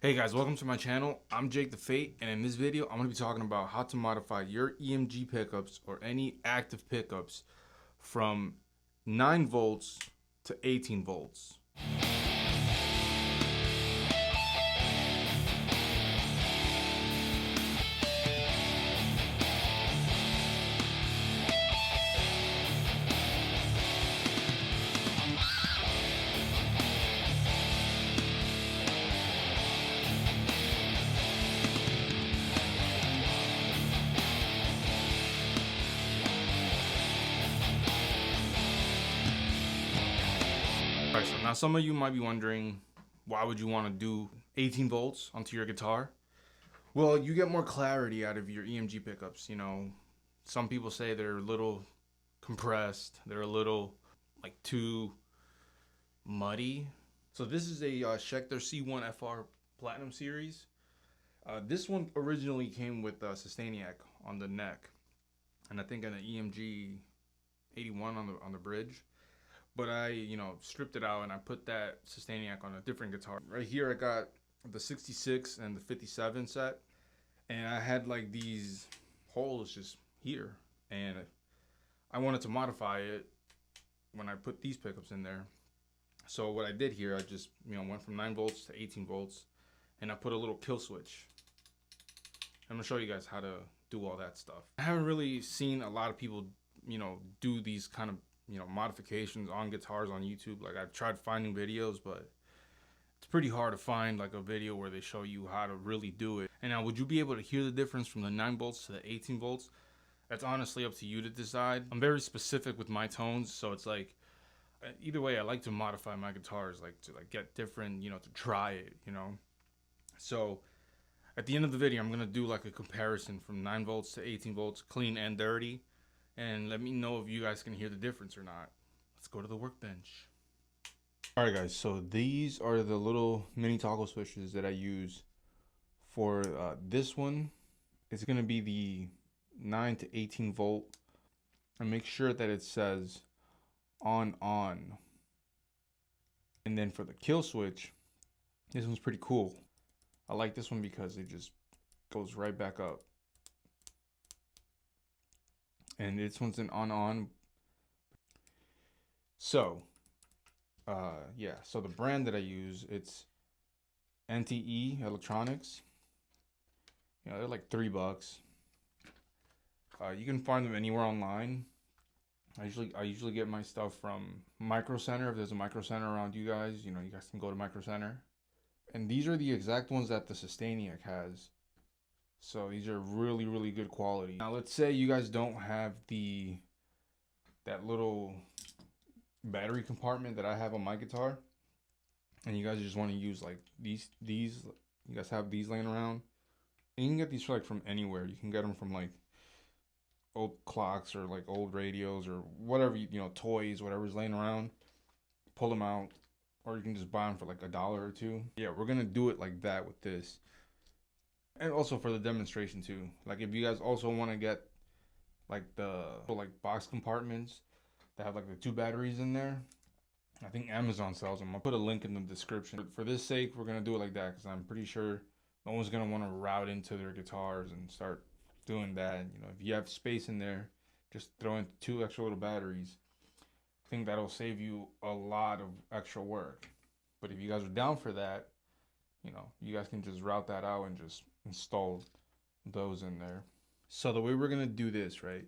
Hey guys, welcome to my channel. I'm Jake the Fate, and in this video, I'm going to be talking about how to modify your EMG pickups or any active pickups from 9 volts to 18 volts. Alright, so now some of you might be wondering, why would you want to do 18 volts onto your guitar? Well, you get more clarity out of your EMG pickups. You know, some people say they're a little compressed, they're a little like too muddy. So this is a Schecter C1 FR Platinum series. This one originally came with Sustainiac on the neck, and I think an EMG 81 on the bridge. But I, stripped it out and I put that Sustainiac on a different guitar. Right here I got the 66 and the 57 set. And I had like these holes just here. And I wanted to modify it when I put these pickups in there. So what I did here, I just, went from 9 volts to 18 volts. And I put a little kill switch. I'm going to show you guys how to do all that stuff. I haven't really seen a lot of people, do these kind of modifications on guitars on YouTube. Like, I've tried finding videos, but it's pretty hard to find like a video where they show you how to really do it. And now, would you be able to hear the difference from the 9 volts to the 18 volts? That's honestly up to you to decide. I'm very specific with my tones, so it's like, either way, I like to modify my guitars, like to get different, to try it, So at the end of the video, I'm gonna do like a comparison from 9 volts to 18 volts, clean and dirty. And let me know if you guys can hear the difference or not. Let's go to the workbench. Alright guys, so these are the little mini toggle switches that I use for this one. It's going to be the 9 to 18 volt. And make sure that it says on. And then for the kill switch, this one's pretty cool. I like this one because it just goes right back up. And this one's an on. So, yeah. So the brand that I use, it's NTE Electronics. They're like $3. You can find them anywhere online. I usually get my stuff from Micro Center. If there's a Micro Center around you guys, you guys can go to Micro Center. And these are the exact ones that the Sustainiac has. So these are really, really good quality. Now let's say you guys don't have that little battery compartment that I have on my guitar, and you guys just want to use like these. You guys have these laying around, and you can get these from anywhere. You can get them from like old clocks or like old radios or whatever, toys, whatever's laying around. Pull them out, or you can just buy them for like $1 or $2. Yeah, we're gonna do it like that with this. And also for the demonstration too. Like, if you guys also want to get like the box compartments that have like the 2 batteries in there, I think Amazon sells them. I'll put a link in the description. But for this sake, we're gonna do it like that because I'm pretty sure no one's gonna want to route into their guitars and start doing that. If you have space in there, just throw in 2 extra little batteries. I think that'll save you a lot of extra work. But if you guys are down for that, you guys can just route that out and just install those in there. So the way we're gonna do this, right?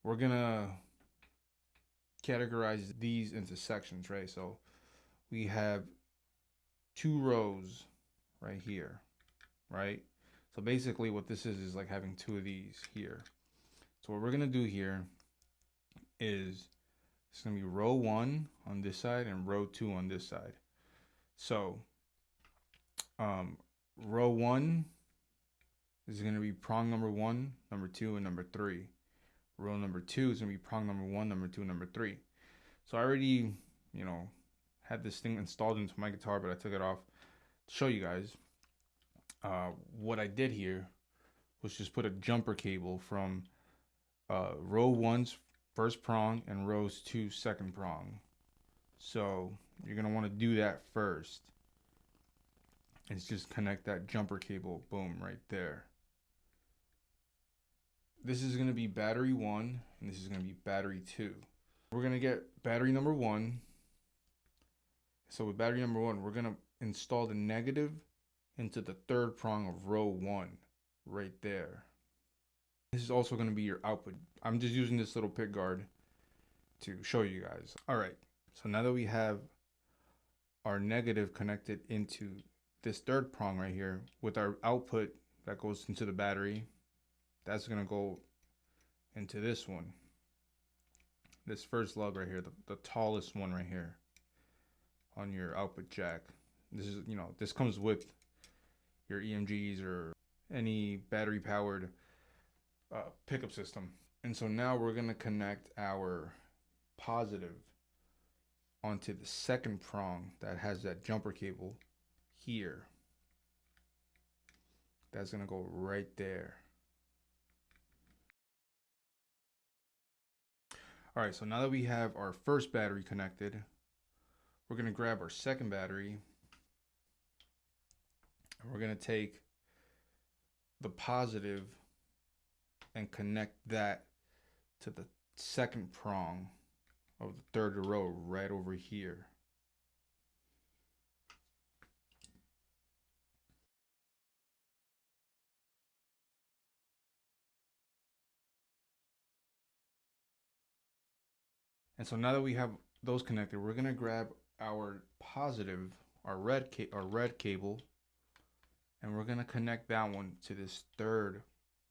We're gonna categorize these into sections, right? So we have 2 rows right here, right? So basically what this is like having 2 of these here. So what we're gonna do here is it's gonna be row 1 on this side and row 2 on this side. So row 1 is going to be prong number 1, number 2, and number 3. Row number 2 is going to be prong number 1, number 2, and number 3. So I already, had this thing installed into my guitar, but I took it off to show you guys. What I did here was just put a jumper cable from row 1's first prong and row 2's second prong. So you're going to want to do that first. is just connect that jumper cable, boom, right there. This is going to be battery 1 and this is going to be battery 2. We're going to get battery number 1. So with battery number 1, we're going to install the negative into the third prong of row 1 right there. This is also going to be your output. I'm just using this little pick guard to show you guys. All right, so now that we have our negative connected into this third prong right here with our output that goes into the battery, that's going to go into this one, this first lug right here, the tallest one right here on your output jack. This is, you know, this comes with your EMGs or any battery powered pickup system. And so now we're going to connect our positive onto the second prong that has that jumper cable here. That's going to go right there. All right, so now that we have our first battery connected, we're going to grab our second battery and we're going to take the positive and connect that to the second prong of the third row right over here. And so now that we have those connected, we're going to grab our positive, our red cable, and we're going to connect that one to this third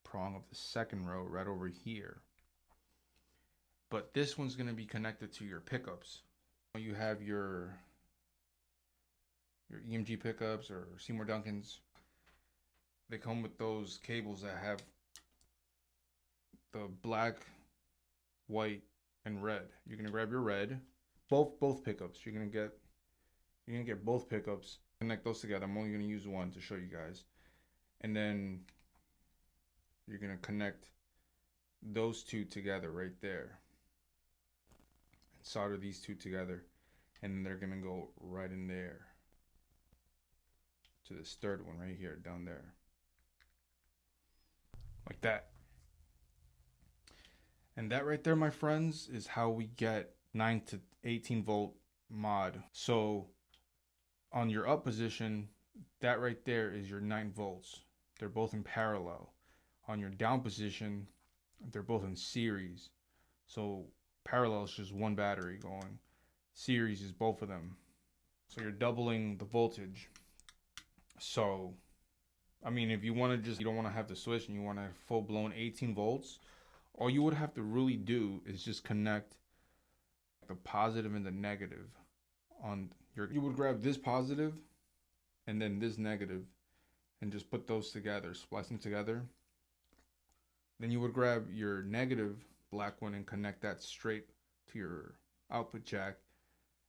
prong of the second row right over here. But this one's going to be connected to your pickups. You have your EMG pickups or Seymour Duncans. They come with those cables that have the black, white, and red. You're gonna grab your red, both pickups. You're gonna get both pickups. Connect those together. I'm only gonna use one to show you guys, and then you're gonna connect those two together right there. And solder these two together, and then they're gonna go right in there to this third one right here down there, like that. And that right there, my friends, is how we get 9 to 18 volt mod. So on your up position, that right there is your 9 volts. They're both in parallel. On your down position, they're both in series. So parallel is just one battery going. Series is both of them. So you're doubling the voltage. So, I mean, if you want to you don't want to have the switch and you want to have full blown 18 volts, all you would have to really do is just connect the positive and the negative on your, you would grab this positive and then this negative and just put those together, splice them together. Then you would grab your negative black one and connect that straight to your output jack.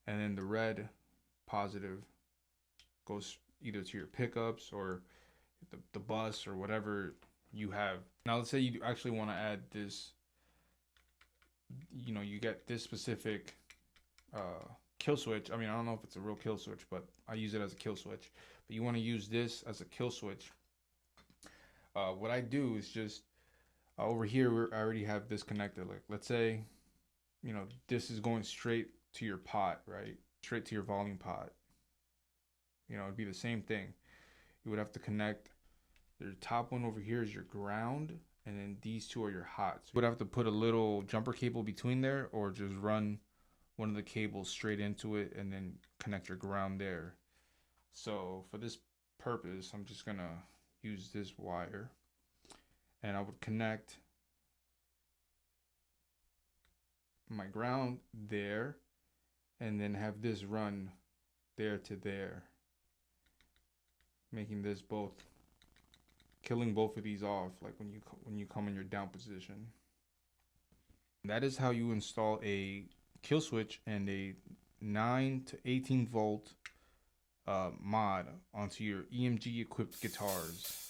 And then the red positive goes either to your pickups or the bus or whatever you have. Now let's say you actually want to add this, you know, you get this specific kill switch. I mean, I don't know if it's a real kill switch, but I use it as a kill switch. But you want to use this as a kill switch. What I do is just over here, I already have this connected. Like, let's say, you know, this is going straight to your pot, right? Straight to your volume pot. You know, it'd be the same thing. You would have to connect. The top one over here is your ground, and then these two are your hots. You would have to put a little jumper cable between there, or just run one of the cables straight into it and then connect your ground there. So for this purpose, I'm just gonna use this wire, and I would connect my ground there, and then have this run there to there, making this both, killing both of these off, like when you come in your down position. That is how you install a kill switch and a 9 to 18 volt mod onto your EMG equipped guitars.